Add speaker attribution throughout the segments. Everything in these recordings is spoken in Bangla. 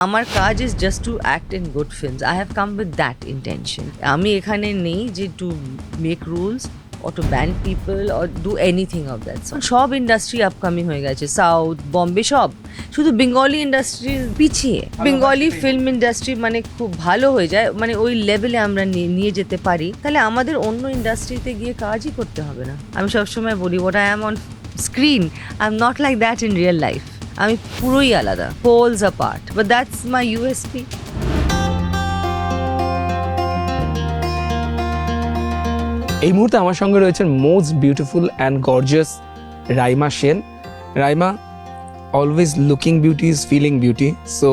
Speaker 1: আমার কাজ is just to act in good films. I have come with that intention. আমি এখানে নেই যে to make rules or to ban people or do anything of that sort. সব ইন্ডাস্ট্রি আপকামিং হয়ে গেছে, সাউথ বম্বে সব, শুধু বেঙ্গলি ইন্ডাস্ট্রি পিছিয়ে। বেঙ্গলি ফিল্ম ইন্ডাস্ট্রি মানে খুব ভালো হয়ে যায়, মানে ওই লেভেলে আমরা নিয়ে যেতে পারি, তাহলে আমাদের অন্য ইন্ডাস্ট্রিতে গিয়ে কাজই করতে হবে না। আমি সবসময় বলি what I am on screen, I'm not like that in real life. আমি পুরোই আলাদা, poles apart, but that's my USP.
Speaker 2: এই মুহূর্তে আমার সঙ্গে রয়েছেন most beautiful and gorgeous Raima Sen. Raima, always looking beauty is feeling beauty, so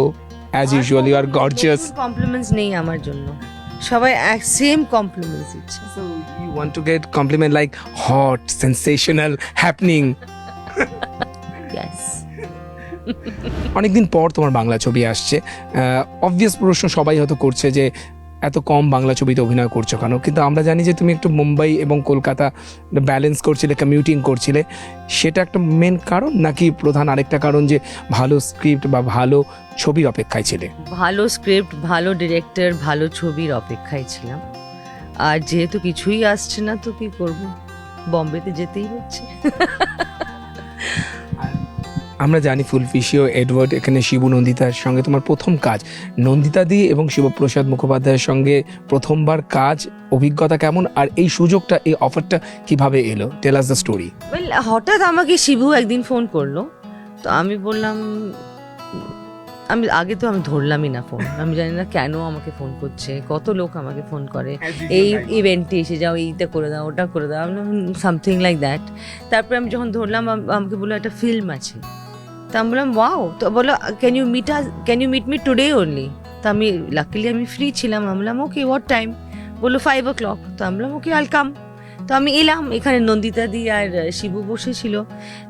Speaker 2: as usual you are gorgeous.
Speaker 1: Compliments নেই আমার জন্য, সবাই সেম কমপ্লিমেন্টস দিচ্ছে।
Speaker 2: So you want to get compliment like hot, sensational, happening.
Speaker 1: Yes.
Speaker 2: অনেকদিন পর তোমার বাংলা ছবি আসছে। অবভিয়াস প্রশ্ন সবাই হয়তো করছে যে এত কম বাংলা ছবিতে অভিনয় করছো কেন, কিন্তু আমরা জানি যে তুমি একটু মুম্বাই এবং কলকাতা ব্যালেন্স করছিলে, কমিউটিং করছিলে, সেটা একটা মেন কারণ, নাকি প্রধান আরেকটা কারণ যে ভালো স্ক্রিপ্ট বা ভালো ছবির অপেক্ষায় ছিলে?
Speaker 1: ভালো স্ক্রিপ্ট, ভালো ডিরেক্টর, ভালো ছবির অপেক্ষায় ছিলাম। আর যেহেতু কিছুই আসছে না তো কি করব, বম্বেতে যেতেই হচ্ছে।
Speaker 2: আমরা জানি ফুলফিশিও, এডওয়ার্ড, এখানে শিবু নন্দিতার সঙ্গে তোমার প্রথম কাজ। নন্দিতা দি এবং শিবপ্রসাদ মুখোপাধ্যায়ের সঙ্গে প্রথমবার কাজ, অভিজ্ঞতা কেমন, আর এই সুযোগটা, এই অফারটা কিভাবে এলো? টেল আস দ্য স্টোরি।
Speaker 1: ওয়েল, হঠাৎ আমাকে শিবু একদিন ফোন করলো, তো আমি বললাম, আমি আগে তো আমি ধরলামই না ফোন, আমি জানি না কেন আমাকে ফোন করছে, কত লোক আমাকে ফোন করে, এই ইভেন্টে এসে যাও, এইটা করে দাও, ওটা করে দাও, সামথিং লাইক দ্যাট। তারপরে আমি যখন ধরলাম, আমাকে বললো একটা ফিল্ম আছে, তো আমি বললাম ওয়াও, তো বললো can you meet me today only. তো আমি লাকিলি আমি ফ্রি ছিলাম, আমি বললাম ওকে, হোয়াট টাইম? বললো 5 o'clock। তো আমি বললাম ওকে, আইল কাম। তো আমি এলাম, এখানে নন্দিতা দি আর শিবু বসেছিল,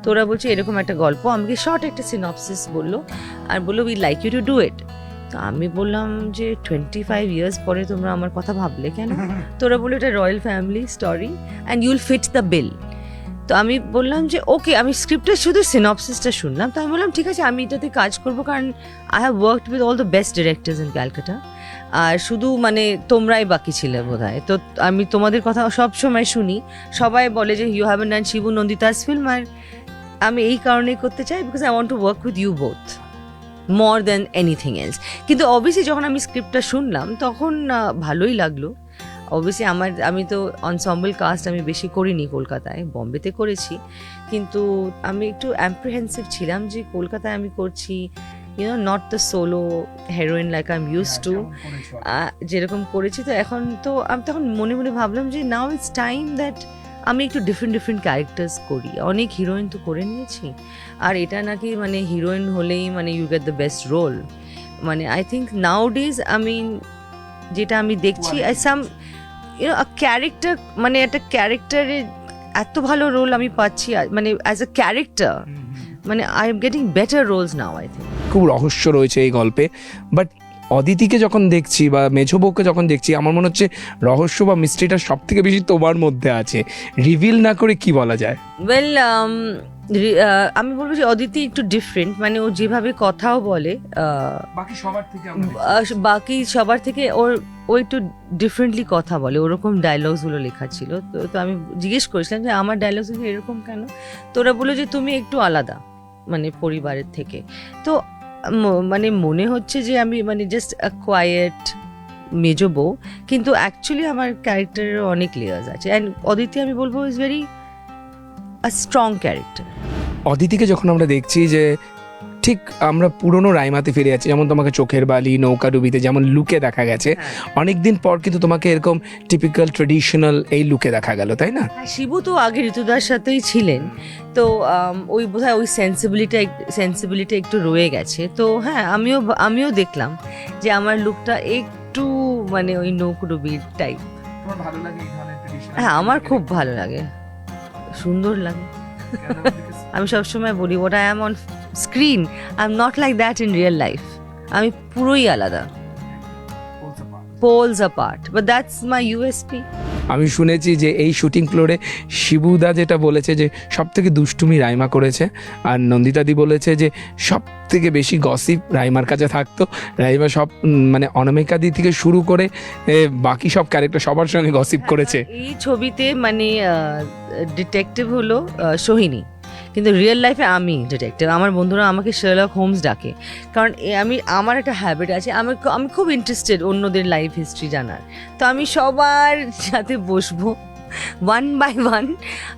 Speaker 1: তো ওরা বলছে এরকম একটা গল্প, আমাকে শর্ট একটা সিনপসিস বললো, আর বললো we like you to do it. তো আমি বললাম যে 25 years পরে তোমরা আমার কথা ভাবলে কেন? তো ওরা বললো এটা royal family story and you'll fit the bill. তো আমি বললাম যে ওকে, আমি স্ক্রিপ্টের শুধু সিনপসিসটা শুনলাম, তো আমি বললাম ঠিক আছে, আমি এটাতে কাজ করবো, কারণ I have worked with all the best directors in Calcutta, আর শুধু মানে তোমরাই বাকি ছিলে বোধহয়। তো আমি তোমাদের কথা সব সময় শুনি, সবাই বলে যে you haven't done Shibu Nandita's film, আর আমি এই কারণেই করতে চাই, because I want to work with you both more than anything else. কিন্তু অবভিয়াসলি যখন আমি স্ক্রিপ্টটা শুনলাম তখন ভালোই লাগলো। অবভিয়াসলি আমি তো অনসম্বল কাস্ট আমি বেশি করিনি কলকাতায়, বম্বেতে করেছি, কিন্তু আমি একটু অ্যাপ্রিহেন্সিভ ছিলাম যে কলকাতায় আমি করছি, not the solo heroin like I am use to, যেরকম করেছি। তো এখন তো আমি তখন মনে মনে ভাবলাম যে নাও ইটস টাইম দ্যাট আমি একটু ডিফারেন্ট ক্যারেক্টার্স করি। অনেক হিরোইন তো করে নিয়েছি, আর এটা নাকি মানে হিরোইন হলেই মানে you get the best role, মানে আই থিঙ্ক নাও ডেজ, আমি যেটা আমি দেখছি সাম ক্যারেক্টার, মানে একটা ক্যারেক্টারের এত ভালো রোল আমি পাচ্ছি, মানে অ্যাজ আ ক্যারেক্টার, মানে I am getting better roles now I think.
Speaker 2: খুব রহস্য রয়েছে এই গল্পে, বাট অদিতিকে যখন দেখছি বা মেঝো বউকে যখন দেখছি, আমার মনে হচ্ছে রহস্য বা মিস্ট্রিটা সব থেকে বেশি তোমার মধ্যে আছে। রিভিল না করে কি বলা যায়?
Speaker 1: ওয়েল, আমি বলবো যে অদিতি একটু ডিফারেন্ট, মানে ও যেভাবে কথাও বলে বাকি সবার থেকে ও একটু ডিফারেন্টলি কথা বলে, ওরকম ডায়লগসগুলো লেখা ছিল। তো আমি জিজ্ঞেস করেছিলাম যে আমার ডায়লগসগুলো এরকম কেন? তো ওরা বললো যে তুমি একটু আলাদা, মানে পরিবারের থেকে। তো মানে মনে হচ্ছে যে আমি মানে জাস্ট কোয়াইট মেজো বউ, কিন্তু অ্যাকচুয়ালি আমার ক্যারেক্টারের অনেক লেয়ার্স আছে। অ্যান্ড অদিতি আমি বলবো is very a strong character.
Speaker 2: অদিতিকে যখন আমরা দেখছি যে ঠিক আমরা পুরনো রাইমাতে ফিরে যাচ্ছি, যেমন তোমাকে চোখের বালি, নৌকা ডুবিতে যেমন লুকে দেখা গেছে, অনেকদিন পর কিন্তু তোমাকে এরকম টিপিক্যাল ট্রেডিশনাল এই লুকে দেখা গেল, তাই না?
Speaker 1: শিবু তো আগে ঋতুদার সাথেই ছিলেন, তো ওই বোধহয় ওই সেন্সিবিলিটি একটু রয়ে গেছে। তো হ্যাঁ, আমিও দেখলাম যে আমার লুকটা একটু মানে ওই নৌকুডুবির টাইপ। হ্যাঁ, আমার খুব ভালো লাগে, সুন্দর লাগে। আমি সবসময় বলি what I am on screen, I'm not like that in real life. আমি পুরোই আলাদা, poles apart, but that's my USP.
Speaker 2: আমি শুনেছি যে এই শুটিং ফ্লোরে শিবুদা যেটা বলেছে যে সব থেকে দুষ্টুমি রাইমা করেছে, আর নন্দিতাদি বলেছে যে সব থেকে বেশি গসিপ রাইমার কাছে থাকতো। রাইমা সব মানে অনামিকাদি থেকে শুরু করে বাকি সব ক্যারেক্টার সবার সঙ্গে গসিপ করেছে।
Speaker 1: এই ছবিতে মানে ডিটেকটিভ হলো সোহিনী, কিন্তু রিয়েল লাইফে আমি ডিটেকটিভ। আমার বন্ধুরা আমাকে শার্লক হোমস ডাকে, কারণ আমার একটা হ্যাবিট আছে, আমি খুব ইন্টারেস্টেড অন্যদের লাইফ হিস্ট্রি জানার। তো আমি সবার সাথে বসবো ওয়ান বাই ওয়ান,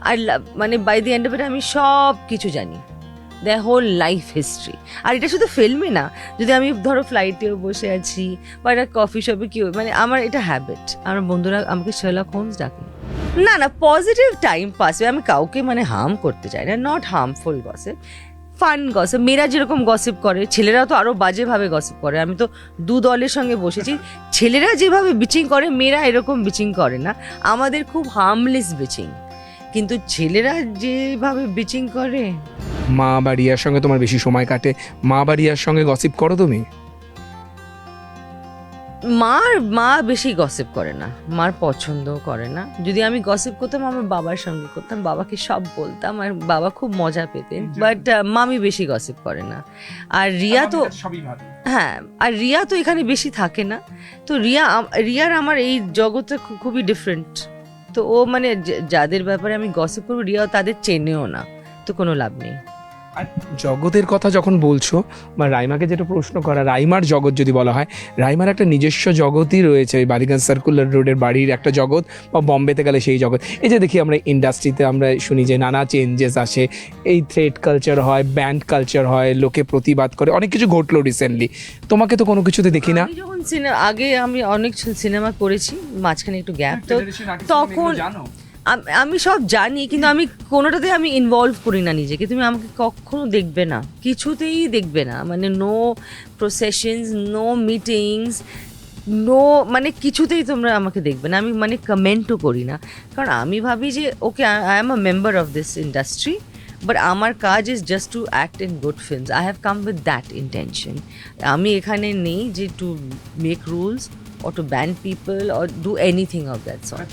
Speaker 1: আর মানে by the end of it আমি সব কিছু জানি, দ্য হোল লাইফ হিস্ট্রি। আর এটা শুধু ফিল্মে না, যদি আমি ধরো ফ্লাইটেও বসে আছি বা একটা কফি শপে কেউ, মানে আমার এটা হ্যাবিট। আমার বন্ধুরা আমাকে শার্লক হোমস ডাকে। না না, পজিটিভ টাইম পাস, আমি কাউকে মানে হার্ম করতে চাই না, not harmful gossip, fun gossip. মেয়েরা যেরকম গসিপ করে, ছেলেরাও তো আরও বাজেভাবে গসিপ করে। আমি তো দু দলের সঙ্গে বসেছি, ছেলেরা যেভাবে বিচিং করে মেয়েরা এরকম বিচিং করে না, আমাদের খুব হার্মলেস বিচিং, কিন্তু ছেলেরা যেভাবে বিচিং করে।
Speaker 2: মা বা রিয়ার সঙ্গে তোমার বেশি সময় কাটে, মা বা রিয়ার সঙ্গে গসিপ করো তুমি?
Speaker 1: মা বেশি গসিপ করে না, মার পছন্দও করে না। যদি আমি গসিপ করতাম আমার বাবার সঙ্গে করতাম, বাবাকে সব বলতাম, আর বাবা খুব মজা পেতেন। বাট মামি বেশি গসিপ করে না। আর রিয়া তো হ্যাঁ, আর রিয়া তো এখানে বেশি থাকে না, তো রিয়ার আমার এই জগৎটা খুবই ডিফারেন্ট। তো ও মানে যাদের ব্যাপারে আমি গসিপ করবো, রিয়াও তাদের চেনেও না, তো কোনো লাভ নেই।
Speaker 2: আর জগতের কথা যখন বলছো, বা রাইমাকে যেটা প্রশ্ন করা, রাইমার জগৎ যদি বলা হয়, রাইমার একটা নিজস্ব জগতই রয়েছে, ওই বালিগঞ্জ সার্কুলার রোডের বাড়ির একটা জগৎ, বা বম্বেতে গেলে সেই জগৎ। এই যে দেখি আমরা ইন্ডাস্ট্রিতে আমরা শুনি যে নানা চেঞ্জেস আসে, এই থ্রেড কালচার হয়, ব্যান্ড কালচার হয়, লোকে প্রতিবাদ করে, অনেক কিছু ঘটলো রিসেন্টলি। তোমাকে তো কোনো কিছুতে দেখি না।
Speaker 1: যখন আগে আমি অনেক সিনেমা করেছি, মাঝখানে একটু গ্যাপ, তো তখন আমি সব জানি, কিন্তু আমি কোনোটাতে আমি ইনভলভ করি না নিজেকে। তুমি আমাকে কখনো দেখবে না, কিছুতেই দেখবে না, মানে no processions, no meetings, no মানে কিছুতেই তোমরা আমাকে দেখবে না। আমি মানে কমেন্টও করি না, কারণ আমি ভাবি যে okay I am a member of this industry, but আমার কাজ is just to act in good films. I have come with that intention. আমি এখানে নেই যে to make rules or to ban people or do anything of that sort.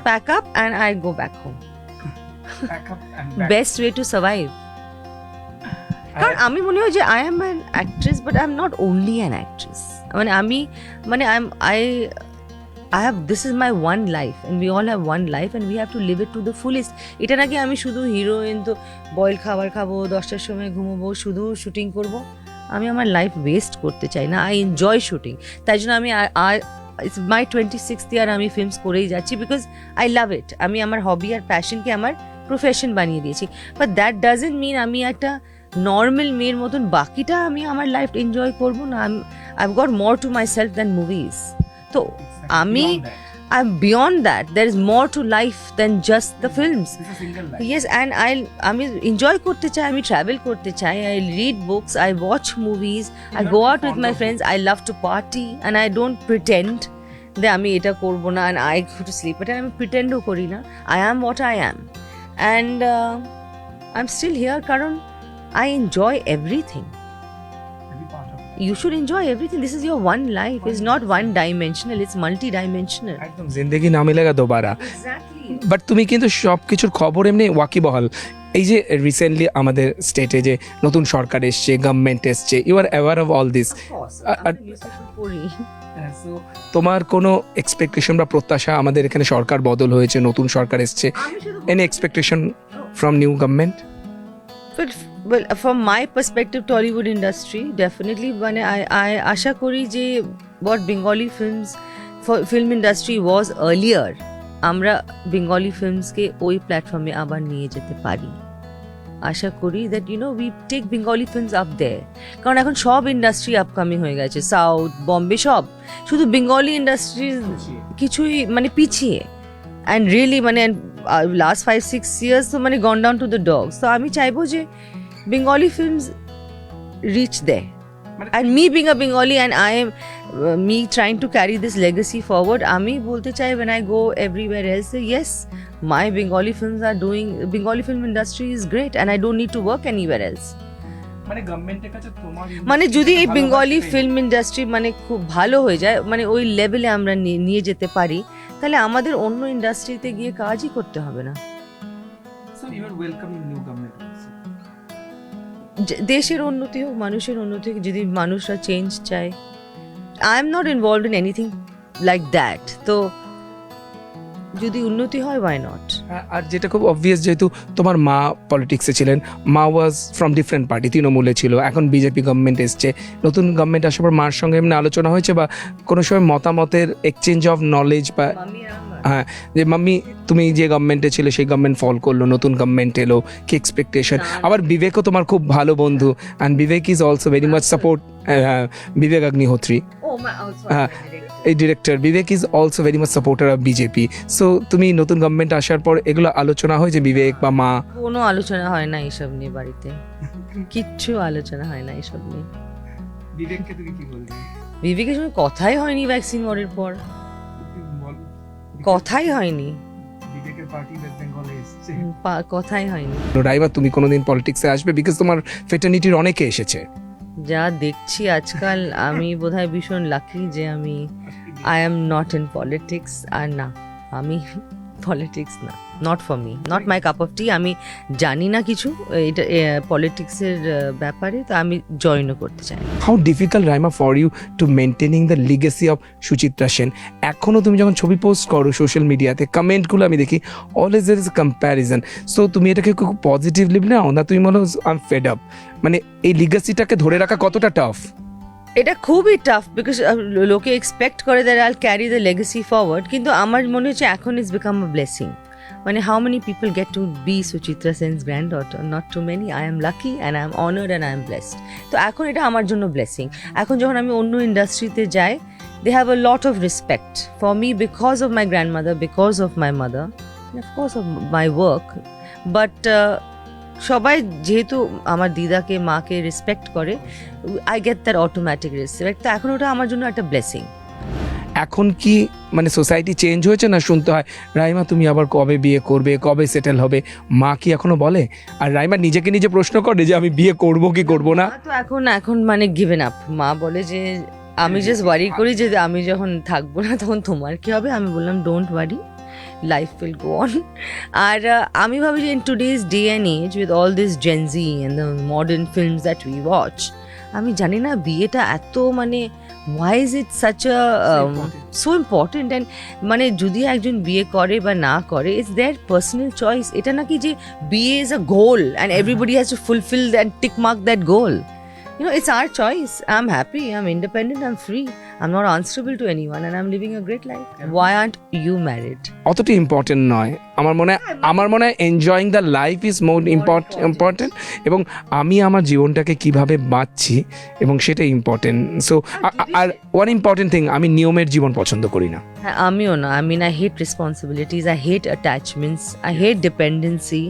Speaker 1: Pack up and I go back home. Best way to survive. কারণ আমি মনে হয় যে I am an actress, but I am not only an actress. মানে I have, this is my one life and we all have one life and we have to live it to the fullest. এটা নাকি আমি শুধু হিরোইন, তো বয়েল খাবার খাবো, 10টার সময় ঘুমোবো, শুধু শুটিং করবো। আমি আমার লাইফ ওয়েস্ট করতে চাই না। আই এনজয় শুটিং, তাই জন্য আমি ইটস মাই 26th ইয়ার আমি ফিল্মস করেই যাচ্ছি, বিকজ আই লাভ ইট। আমি আমার হবি আর প্যাশনকে আমার প্রফেশন বানিয়ে দিয়েছি, বাট দ্যাট ডাজন্ট মিন আমি একটা নর্মাল মেয়ের মতন বাকিটা আমি আমার লাইফ এনজয় করবো না। I have got more to my self than movies. তো আমি I'm beyond that. There is more to life than just the films. Yes, and আমি এনজয় করতে চাই, আমি ট্রাভেল করতে চাই, I read books, I watch movies, I go out with my friends, I love to party and I don't pretend that আমি এটা করব না and I go to sleep, but আমি প্রিটেন্ডও করি না। I am what I am and I'm still here কারণ I enjoy everything. You should enjoy everything. This is your one life. It's not one dimensional, it's multi-dimensional.
Speaker 2: একদম জিন্দেগি না মিলেগা দোবারা।
Speaker 1: Exactly.
Speaker 2: বাট তুমি কিন্তু সব কিছুর খবর এমনি ওয়াকিবহাল। এই যে রিসেন্টলি আমাদের স্টেটে যে নতুন সরকার এসছে, গভর্নমেন্ট এসছে, you are aware of all this. তোমার কোনো এক্সপেকটেশন বা প্রত্যাশা, আমাদের এখানে সরকার বদল হয়েছে, নতুন সরকার এসছে, any expectation from new government?
Speaker 1: Well, from my perspective, Tollywood industry definitely মানে I আশা করি যে what Bengali film industry was earlier, আমরা বেঙ্গলি ফিল্মসকে ওই প্ল্যাটফর্মে আবার নিয়ে যেতে পারি। আশা করি that we take Bengali films up there, কারণ এখন সব ইন্ডাস্ট্রি আপকামিং হয়ে গেছে, সাউথ, বম্বে, সব, শুধু বেঙ্গলি ইন্ডাস্ট্রি কিছুই মানে পিছিয়ে। অ্যান্ড রিয়েলি মানে লাস্ট 5-6 years তো মানে gone down to the dogs. তো আমি চাইবো যে Bengali films reach there, and me being a Bengali and I am me trying to carry this legacy forward, আমি বলতে চাই when I go everywhere else, yes, my Bengali film film industry is great and I don't need to work anywhere else.
Speaker 2: মানে গভর্নমেন্টের কাছে তোমার
Speaker 1: মানে যদি এই বেঙ্গলি ফিল্ম ইন্ডাস্ট্রি মানে খুব ভালো হয়ে যায়, মানে ওই লেভেলে আমরা নিয়ে যেতে পারি, তাহলে আমাদের অন্য ইন্ডাস্ট্রিতে গিয়ে কাজই করতে হবে না।
Speaker 2: So you are welcoming new government.
Speaker 1: দেশের উন্নতি হোক, মানুষের উন্নতি হোক, যদি মানুষরা চেঞ্জ চায়। I am not involved in anything like that, তো যদি উন্নতি হয় ওয়াই নট।
Speaker 2: আর যেটা খুব অবভিয়াস, যেহেতু তোমার মা পলিটিক্সে ছিলেন, মা ওয়াজ ফ্রম ডিফারেন্ট পার্টি, তৃণমূলে ছিল, এখন বিজেপি গভর্নমেন্ট এসছে, নতুন গভর্নমেন্ট আসার পর মার সঙ্গে এমনি আলোচনা হয়েছে বা কোনো সময় মতামতের এক্সচেঞ্জ অফ নলেজ বা হ্যাঁ, যে মাম্মি তুমি যে গভর্নমেন্টে ছিল সেই গভর্নমেন্ট ফল করলো, নতুন গভর্নমেন্ট এলো, কি এক্সপেকটেশন? আবার বিবেকও তোমার খুব ভালো বন্ধু, and Vivek is also very much support, Vivek Agnihotri, এই director, Vivek is also very much supporter of BJP. So তুমি নতুন গভর্নমেন্ট আসার পর এগুলো আলোচনা হয় যে বিবেক বা মা?
Speaker 1: কোনো আলোচনা হয় না এইসব নিয়ে বাড়িতে, কিচ্ছু আলোচনা হয় না এইসব নিয়ে।
Speaker 2: বিবেককে তুমি কি বলবে?
Speaker 1: বিবেকের সঙ্গে কথাই হয়নি ভ্যাকসিন ওয়ারের পর, কথাই হয়নি,
Speaker 2: বিবেকের পার্টি ওয়েস্ট বেঙ্গলে এসেছে,
Speaker 1: কথাই হয়নি।
Speaker 2: রাইমা তুমি কোনোদিন পলিটিক্সে আসবে? বিকজ তোমার ফেটার্নিটির অনেকে এসেছে।
Speaker 1: যা দেখছি আজকাল, আমি বোধহয় ভীষণ লাকি যে আমি I am not in politics. আর না, আমি পলিটিক্স না, not for me, not my cup of tea. আমি জানি না কিছু এটা পলিটিক্সের ব্যাপারে, তো আমি জয়েনও করতে চাই।
Speaker 2: How difficult Raima for you to maintaining the legacy of Suchitra Sen? এখনও তুমি যখন ছবি পোস্ট করো সোশ্যাল মিডিয়াতে, কমেন্টগুলো আমি দেখি always there is comparison. So তুমি এটাকে খুব পজিটিভলি নাও না? তুমি বলো আই এম ফেড আপ, মানে এই লিগেসিটাকে ধরে রাখা কতটা টাফ?
Speaker 1: এটা খুবই টাফ, বিকজ লোকে এক্সপেক্ট করে that I will carry the legacy forward, কিন্তু আমার মনে হচ্ছে এখন ইটস বিকাম আ ব্লেসিং। মানে how many people gate two B Suchitra সেনস grand daughter? Not to many. I am lucky and I am honoured and I am blessed. তো এখন এটা আমার জন্য ব্লেসিং। এখন যখন আমি অন্য ইন্ডাস্ট্রিতে যাই, they have a lot of respect for me because of my grandmother, because of my mother, and of course of my work. But সবাই যেহেতু আমার দিদাকে, মাকে রেসপেক্ট করে, I get that automatic respect. তো এখন ওটা আমার জন্য একটা ব্লেসিং।
Speaker 2: এখন কি মানে সোসাইটি চেঞ্জ হয়েছে না? শুনতে হয় রাইমা তুমি আবার কবে বিয়ে করবে, কবে সেটেল হবে, মা কি এখনো বলে? আর রাইমা নিজেকে নিজে প্রশ্ন করে যে আমি বিয়ে করব কি করব না?
Speaker 1: তো এখন মানে গিভেন আপ। মা বলে যে, আমি জাস্ট ওয়ারি করি যে আমি যখন থাকবো না তখন তোমার কি হবে। আমি বললাম don't worry, life will go on. আর আমি ভাবি যে in today's day and age with all this gen Z and the modern films that we watch, আমি জানি না বিয়েটা এত মানে why is it such a so important? and মানে যদি একজন বিয়ে করে বা না করে, it's their personal choice. এটা নাকি যে বিয়ে is a goal and everybody has to fulfill and tick mark that goal. You know, it's our choice. I'm happy, I'm independent, I'm free, I'm not answerable to anyone, and I'm living a great life. Why aren't you married?
Speaker 2: অতটা ইম্পর্টেন্ট নয় আমার মনে হয় enjoying the life is more important, এবং আমি আমার জীবনটাকে কিভাবে বাঁচছি এবং সেটা ইম্পর্টেন্ট। সো আর ওয়ান ইম্পর্টেন্ট থিং, আমি নিয়মের জীবন পছন্দ করি না।
Speaker 1: হ্যাঁ, আমিও না। I mean, I hate responsibilities, I hate attachments, I hate dependency.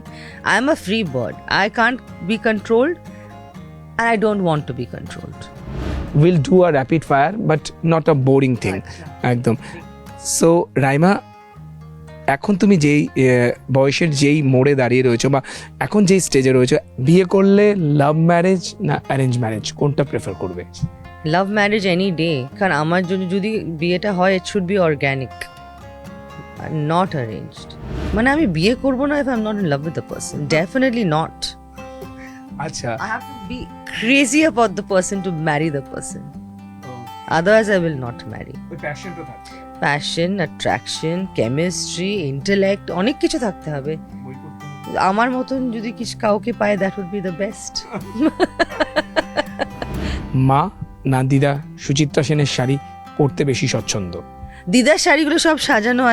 Speaker 1: I'm a free bird. I can't be controlled and I don't want to be controlled.
Speaker 2: We'll do a rapid fire but not a boring thing. একদম। সো রাইমা, এখন তুমি যেই বয়সের যেই মোড়ে দাঁড়িয়ে রয়েছো বা এখন যেই স্টেজে রয়েছো, বিয়ে করলে লাভ ম্যারেজ না অ্যারেঞ্জ ম্যারেজ, কোনটা প্রেফার করবে?
Speaker 1: Love marriage any day. কারণ আমার জন্য যদি বিয়েটা হয়, it should be organic, not arranged. মানে আমি বিয়ে করবো না if I'm not in love with the person. Definitely not.
Speaker 2: আচ্ছা,
Speaker 1: I have to be crazy about the person to marry the person. Otherwise I will not marry.
Speaker 2: ওই প্যাশনটা থাকবে,
Speaker 1: প্যাশন, অ্যাট্রাকশন, কেমিস্ট্রি, ইন্টেলেক্ট, অনেক কিছু থাকতে হবে। আমার মতন যদি কিছু কাউকে পায়, that would be the best.
Speaker 2: মা না দিদা সুচিত্রা সেনের শাড়ি পরতে বেশি স্বচ্ছন্দ?
Speaker 1: দিদার শাড়িগুলো সব সাজানো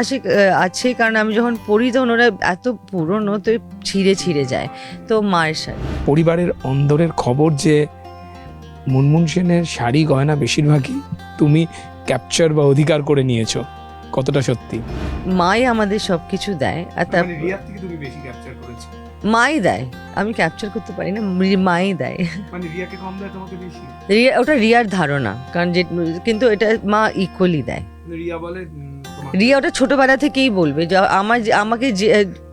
Speaker 1: আছে, কারণ আমি যখন পরি তখন ওরা এত পুরনো, তো ছিঁড়ে যায়। তো মায়ের শাড়ি।
Speaker 2: পরিবারের অন্দরের খবর যে মুনমুন সেনের শাড়ি গয়না বেশিরভাগই তুমি ক্যাপচার বা অধিকার করে নিয়েছো, কতটা সত্যি?
Speaker 1: মাই আমাদের সবকিছু দেয়, আর তার
Speaker 2: রিয়ার থেকে তুমি বেশি ক্যাপচার করেছো?
Speaker 1: মাই দেয়, আমি ক্যাপচার করতে পারি না, মাই দেয়।
Speaker 2: মানে রিয়াকে কম দেয় তোমাকে বেশি?
Speaker 1: ওটা রিয়ার ধারণা, কারণ যে কিন্তু এটা মা ইকুয়ালি দেয়।
Speaker 2: রিয়া বলে
Speaker 1: রিয়া ওটা ছোটবেলা থেকেই বলবে যে আমাকে যে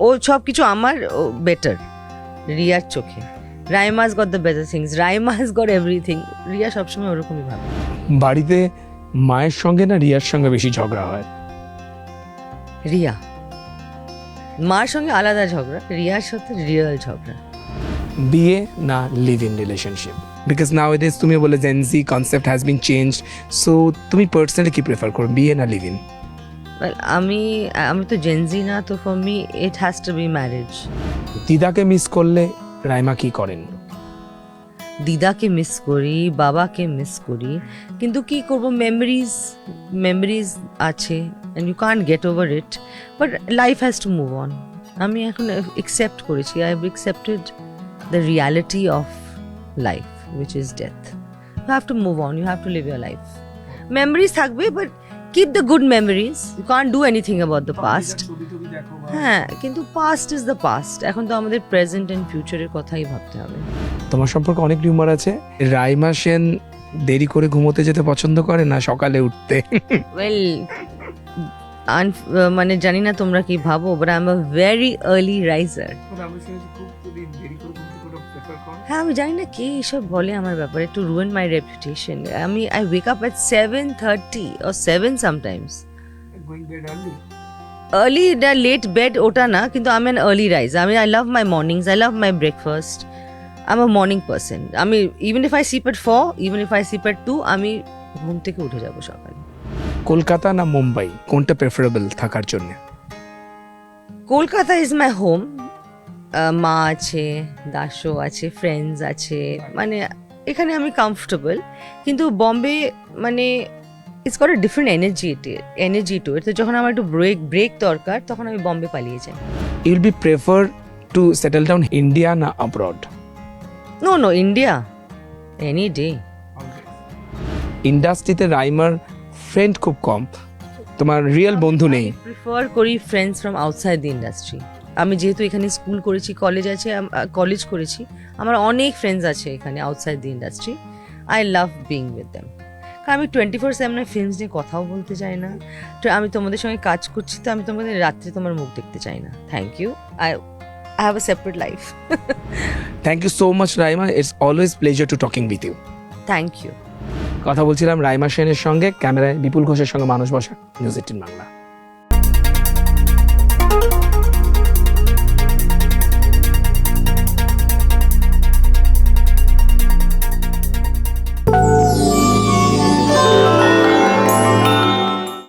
Speaker 1: ও সব কিছু আমার বেটার রিয়ার চোখে। রাইমা's got the better things, রাইমা's got everything. Riya সবসময় ওরকমই ভাবে।
Speaker 2: বাড়িতে মায়ের সঙ্গে না রিয়ার সঙ্গে বেশি ঝগড়া হয়?
Speaker 1: রিয়া, মার সঙ্গে আলাদা ঝগড়া, রিয়ার সাথে রিয়েল ঝগড়া।
Speaker 2: বিয়ে না live in relationship? Because now it is, তুমি বলে Gen Z concept has been changed, so তুমি পার্সোনালি কি প্রেফার করো, বিয়ে না লিভ ইন?
Speaker 1: Well, আমি তো জেনজি না, তো for me it has to be marriage.
Speaker 2: দিদাকে মিস করলে রাইমা কি করেন?
Speaker 1: দিদাকে মিস করি, বাবাকে মিস করি, কিন্তু কি করব, মেমরিজ আছে and you can't get over it, but life has to move on. আমি এখন একসেপ্ট করেছি, I have accepted the reality of life which is death. You have to move on, you have to live your life. Memories থাকবে, but keep the good memories, you can't do anything about the past. হ্যাঁ, কিন্তু পাস্ট ইজ দ্য পাস্ট, এখন তো আমাদের প্রেজেন্ট অ্যান্ড ফিউচারের কথাই ভাবতে হবে।
Speaker 2: তোমার সম্পর্কে অনেক রিউমার আছে, রাইমা সেন দেরি করে ঘুমোতে যেতে পছন্দ করে না সকালে উঠতে?
Speaker 1: ওয়েল, মানে জানি না তোমরা কি ভাবো, but I am a very early raiser. হ্যাঁ, আমি জানি না কে এসব বলে আমার ব্যাপারে, to ruin my reputation. I wake up at 7:30 or 7 sometimes. Early, late bed ওটা না, কিন্তু আমি an early riser. I love my mornings, I love my breakfast. I'm a morning person. even if I sleep at 4, even if I sleep at 2, আমি ঘুম থেকে উঠে যাব সকালে।
Speaker 2: কলকাতা না মুম্বাই, কোনটা প্রেফারেবল থাকার জন্য?
Speaker 1: Kolkata is my home. মা আছে, দাসও আছে, ফ্রেন্ডস আছে, মানে এখানে আমি কমফোর্টেবল। কিন্তু বম্বে মানে it's got a different energy to it. তো যখন আমার একটু ব্রেক দরকার, তখন আমি বম্বে পালিয়ে যাই।
Speaker 2: You'll be prefer to settle down India না abroad?
Speaker 1: No, India any day.
Speaker 2: ইন্ডাস্ট্রিতে রাইমার ফ্রেন্ড খুব কম, তোমার রিয়েল বন্ধু নেই?
Speaker 1: প্রিফার করি friends from outside the industry. আমি যেহেতু এখানে স্কুল করেছি, কলেজ করেছি, আমার অনেক ফ্রেন্ডস আছে এখানে outside the industry. I love being with them. কারণ আমি 24/7 ফিল্মস নিয়ে কথাও বলতে চাই না। তো আমি তোমাদের সঙ্গে কাজ করছি, তো আমি তোমাদের রাত্রে তোমার মুখ দেখতে চাই না। Thank you, I have a separate life.
Speaker 2: Thank you so much Raima, it's always pleasure to talking with you.
Speaker 1: Thank you.
Speaker 2: কথা বলছিলাম রাইমা সেনের সঙ্গে, ক্যামেরায় বিপুল ঘোষের সঙ্গে মানুষ বসা, নিউজ 18 বাংলা।